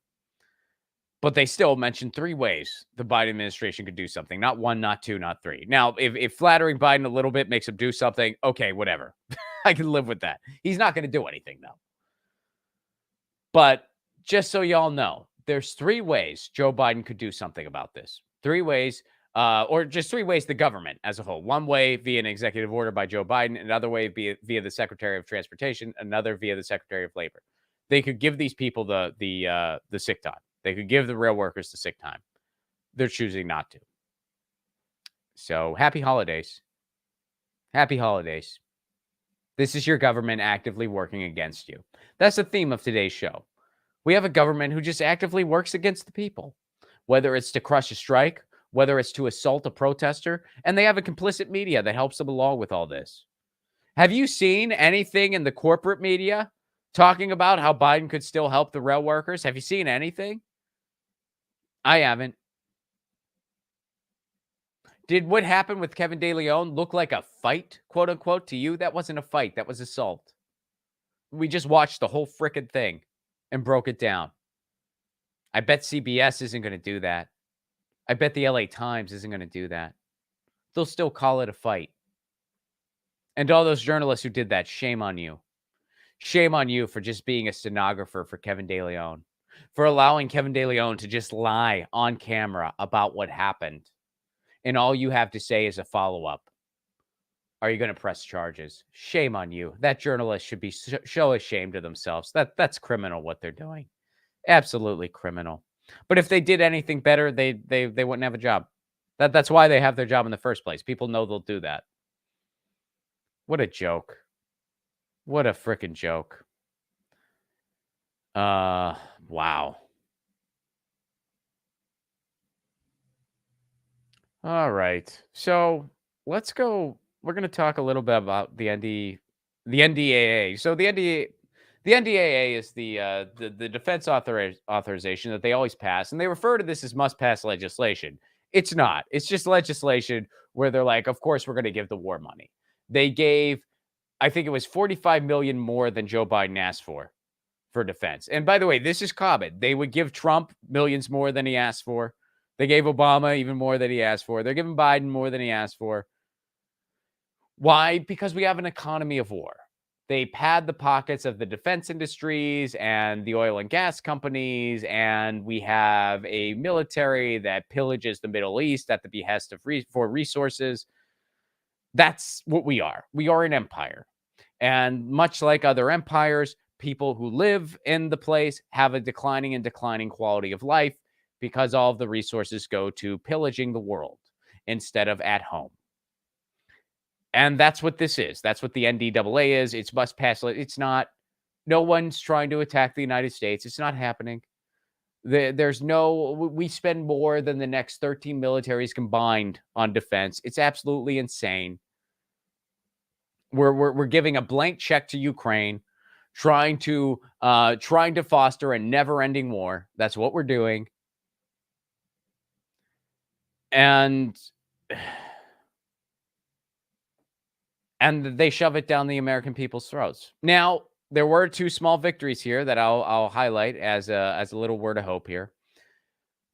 But they still mentioned 3 ways the Biden administration could do something. Not 1, not 2, not 3. Now, if flattering Biden a little bit makes him do something, okay, whatever. I can live with that. He's not going to do anything, though. But just so y'all know, there's 3 ways Joe Biden could do something about this. 3 ways, or just 3 ways the government as a whole. 1 way via an executive order by Joe Biden. Another way via the Secretary of Transportation. Another via the Secretary of Labor. They could give these people the sick time. They could give the rail workers the sick time. They're choosing not to. So happy holidays. Happy holidays. This is your government actively working against you. That's the theme of today's show. We have a government who just actively works against the people, whether it's to crush a strike, whether it's to assault a protester, and they have a complicit media that helps them along with all this. Have you seen anything in the corporate media talking about how Biden could still help the rail workers? Have you seen anything? I haven't. Did what happened with Kevin De Leon look like a fight, quote unquote, to you? That wasn't a fight. That was assault. We just watched the whole frickin' thing and broke it down. I bet CBS isn't going to do that. I bet the LA Times isn't going to do that. They'll still call it a fight. And all those journalists who did that, shame on you. Shame on you for just being a stenographer for Kevin De Leon. For allowing Kevin De Leon to just lie on camera about what happened. And all you have to say is a follow-up. Are you going to press charges? Shame on you. That journalist should be so ashamed of themselves. That's criminal what they're doing. Absolutely criminal. But if they did anything better, they wouldn't have a job. That's why they have their job in the first place. People know they'll do that. What a joke. What a freaking joke. Wow. All right. So let's go. We're going to talk a little bit about the NDAA. So the NDAA is the defense authorization that they always pass, and they refer to this as must-pass legislation. It's not. It's just legislation where they're like, of course, we're going to give the war money. They gave, I think it was $45 million more than Joe Biden asked for defense. And by the way, this is common. They would give Trump millions more than he asked for. They gave Obama even more than he asked for. They're giving Biden more than he asked for. Why? Because we have an economy of war. They pad the pockets of the defense industries and the oil and gas companies, and we have a military that pillages the Middle East at the behest of for resources. That's what we are. We are an empire. And much like other empires, people who live in the place have a declining quality of life because all of the resources go to pillaging the world instead of at home. And that's what this is. That's what the NDAA is. It's must pass. It's not. No one's trying to attack the United States. It's not happening. There's no. We spend more than the next 13 militaries combined on defense. It's absolutely insane. We're giving a blank check to Ukraine, trying to foster a never-ending war. That's what we're doing. And they shove it down the American people's throats. Now, there were 2 small victories here that I'll highlight as a little word of hope here.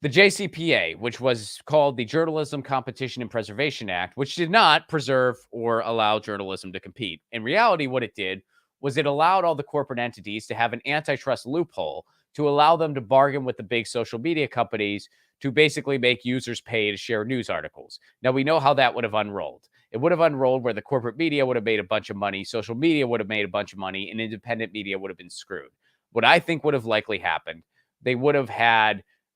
The JCPA, which was called the Journalism Competition and Preservation Act, which did not preserve or allow journalism to compete. In reality, what it did was it allowed all the corporate entities to have an antitrust loophole to allow them to bargain with the big social media companies to basically make users pay to share news articles. Now, we know how that would have unrolled. It would have unrolled where the corporate media would have made a bunch of money, social media would have made a bunch of money, and independent media would have been screwed. What I think would have likely happened, they would have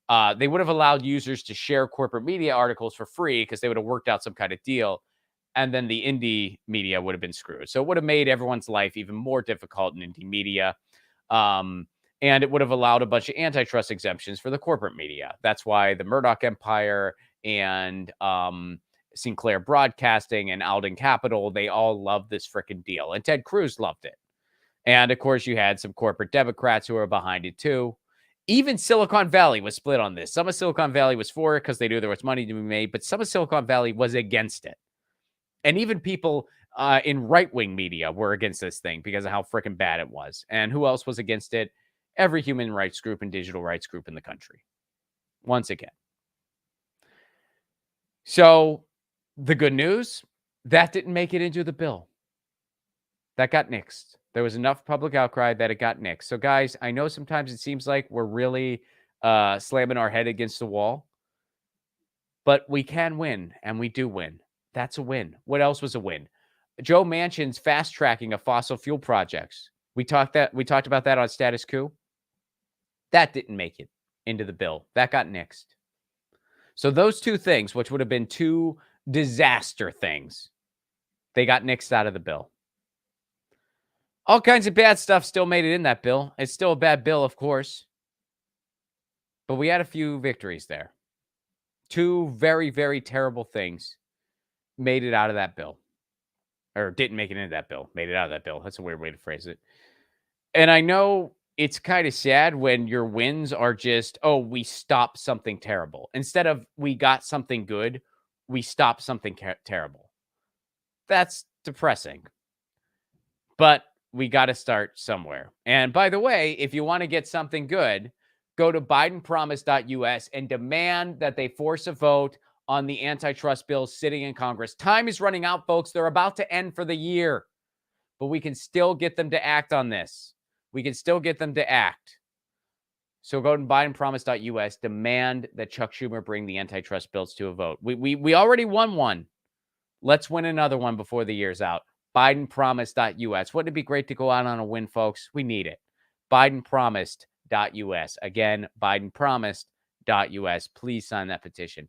allowed users to share corporate media articles for free because they would have worked out some kind of deal, and then the indie media would have been screwed. So it would have made everyone's life even more difficult in indie media. And it would have allowed a bunch of antitrust exemptions for the corporate media. That's why the Murdoch Empire and Sinclair Broadcasting and Alden Capital, they all loved this freaking deal. And Ted Cruz loved it. And of course, you had some corporate Democrats who were behind it too. Even Silicon Valley was split on this. Some of Silicon Valley was for it because they knew there was money to be made, but some of Silicon Valley was against it. And even people in right-wing media were against this thing because of how freaking bad it was. And who else was against it? Every human rights group and digital rights group in the country. Once again. So the good news, that didn't make it into the bill. That got nixed. There was enough public outcry that it got nixed. So guys, I know sometimes it seems like we're really slamming our head against the wall, but we can win, and we do win. That's a win. What else was a win? Joe Manchin's fast tracking of fossil fuel projects. We talked about that on Status Coup. That didn't make it into the bill. That got nixed. So those 2 things, which would have been 2 disaster things, they got nixed out of the bill. All kinds of bad stuff still made it in that bill. It's still a bad bill, of course. But we had a few victories there. 2 very, very terrible things made it out of that bill. Or didn't make it into that bill. Made it out of that bill. That's a weird way to phrase it. And I know it's kind of sad when your wins are just, oh, we stopped something terrible. Instead of we got something good, we stopped something terrible. That's depressing. But we got to start somewhere. And by the way, if you want to get something good, go to BidenPromise.us and demand that they force a vote on the antitrust bills sitting in Congress. Time is running out, folks. They're about to end for the year. But we can still get them to act on this. We can still get them to act. So go to BidenPromise.us, demand that Chuck Schumer bring the antitrust bills to a vote. We already won one. Let's win another one before the year's out. BidenPromise.us. Wouldn't it be great to go out on a win, folks? We need it. BidenPromised.us. Again, BidenPromised.us. Please sign that petition.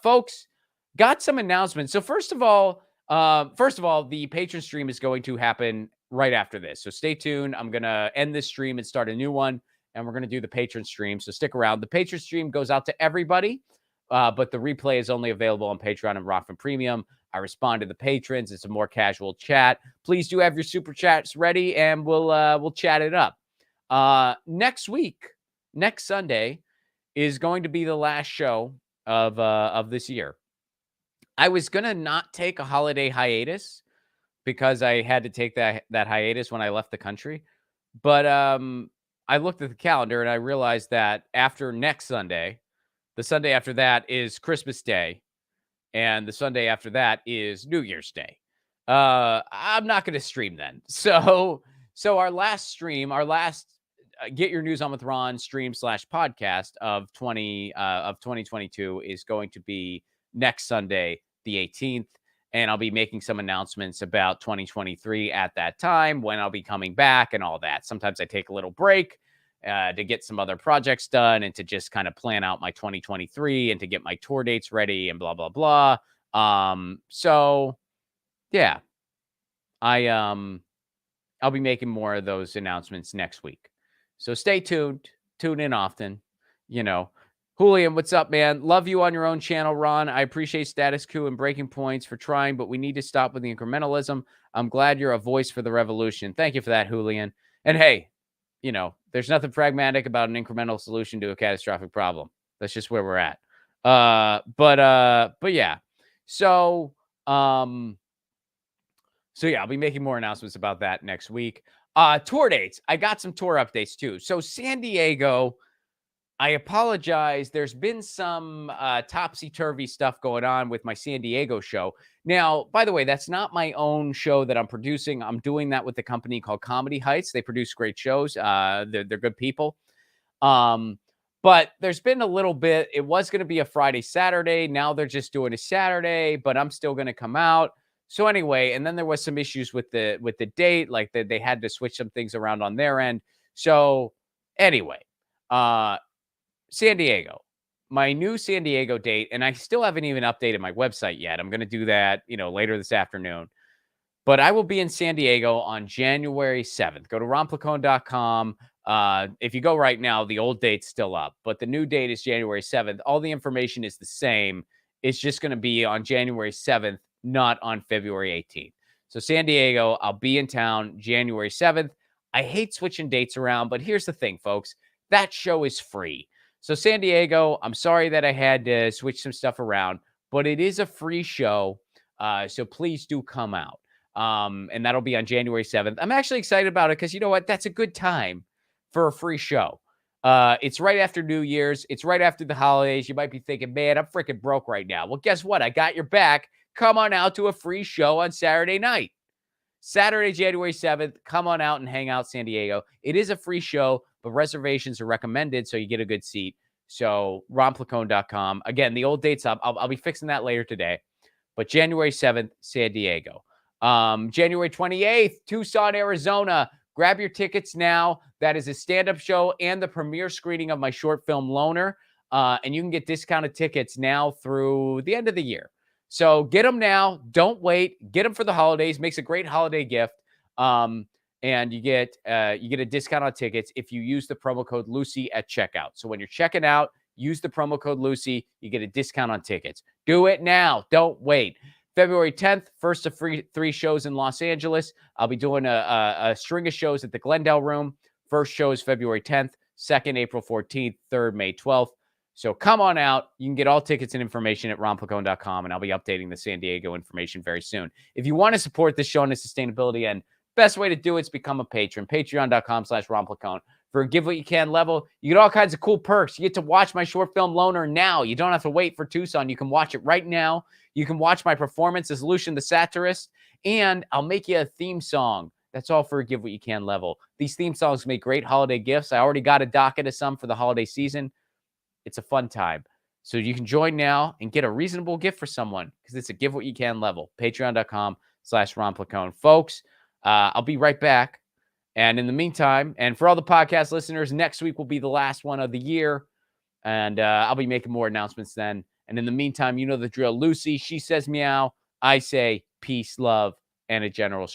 Folks, got some announcements. So first of all, the patron stream is going to happen right after this. So stay tuned. I'm going to end this stream and start a new one, and we're going to do the patron stream. So stick around. The patron stream goes out to everybody, but the replay is only available on Patreon and Rockfin Premium. I respond to the patrons. It's a more casual chat. Please do have your super chats ready, and we'll chat it up. Next week, next Sunday, is going to be the last show of this year. I was gonna not take a holiday hiatus because I had to take that hiatus when I left the country, but I looked at the calendar and I realized that after next Sunday, the Sunday after that is Christmas Day, and the Sunday after that is New Year's Day. I'm not going to stream then. So our last stream, Get Your News On with Ron stream / podcast of 2022 is going to be next Sunday, the 18th. and I'll be making some announcements about 2023 at that time, when I'll be coming back and all that. Sometimes I take a little break to get some other projects done and to just kind of plan out my 2023 and to get my tour dates ready and blah, blah, blah. So yeah, I'll be making more of those announcements next week. So stay tuned, tune in often, you know. Julian, what's up, man? Love you on your own channel, Ron. I appreciate Status Quo and Breaking Points for trying, but we need to stop with the incrementalism. I'm glad you're a voice for the revolution. Thank you for that, Julian. And hey, you know, there's nothing pragmatic about an incremental solution to a catastrophic problem. That's just where we're at. But yeah. So yeah, I'll be making more announcements about that next week. Tour dates. I got some tour updates too. So San Diego, I apologize. There's been some topsy-turvy stuff going on with my San Diego show. Now, by the way, that's not my own show that I'm producing. I'm doing that with a company called Comedy Heights. They produce great shows. They're good people. But there's been a little bit. It was going to be a Friday, Saturday. Now they're just doing a Saturday, but I'm still going to come out. So anyway, and then there was some issues with the date, like they had to switch some things around on their end. So anyway, San Diego, my new San Diego date, and I still haven't even updated my website yet. I'm going to do that, later this afternoon. But I will be in San Diego on January 7th. Go to ronplacone.com. If you go right now, the old date's still up, but the new date is January 7th. All the information is the same. It's just going to be on January 7th, not on February 18th. So San Diego, I'll be in town January 7th. I hate switching dates around, but here's the thing, folks. That show is free. So San Diego, I'm sorry that I had to switch some stuff around, but it is a free show. So please do come out. And that'll be on January 7th. I'm actually excited about it because you know what? That's a good time for a free show. It's right after New Year's. It's right after the holidays. You might be thinking, man, I'm freaking broke right now. Well, guess what? I got your back. Come on out to a free show on Saturday night. Saturday, January 7th. Come on out and hang out San Diego. It is a free show, but reservations are recommended so you get a good seat. So ronplacone.com. Again, the old date's up. I'll be fixing that later today. But January 7th, San Diego. January 28th, Tucson, Arizona. Grab your tickets now. That is a stand-up show and the premiere screening of my short film Loner. And you can get discounted tickets now through the end of the year. So get them now. Don't wait. Get them for the holidays. Makes a great holiday gift. And you get a discount on tickets if you use the promo code Lucy at checkout. So when you're checking out, use the promo code Lucy. You get a discount on tickets. Do it now. Don't wait. February 10th, first of 3 shows in Los Angeles. I'll be doing a string of shows at the Glendale Room. First show is February 10th, second April 14th, third May 12th. So come on out. You can get all tickets and information at ronplacone.com, and I'll be updating the San Diego information very soon. If you want to support this show and its sustainability, and best way to do it is become a patron. Patreon.com/ronplacone. For a give what you can level, you get all kinds of cool perks. You get to watch my short film Loner now. You don't have to wait for Tucson. You can watch it right now. You can watch my performance as Lucian the Satirist, and I'll make you a theme song. That's all for a give what you can level. These theme songs make great holiday gifts. I already got a docket of some for the holiday season. It's a fun time. So you can join now and get a reasonable gift for someone because it's a give what you can level. Patreon.com/ronplacone. Folks, I'll be right back. And in the meantime, and for all the podcast listeners, next week will be the last one of the year. And I'll be making more announcements then. And in the meantime, you know the drill. Lucy, she says meow. I say peace, love, and a general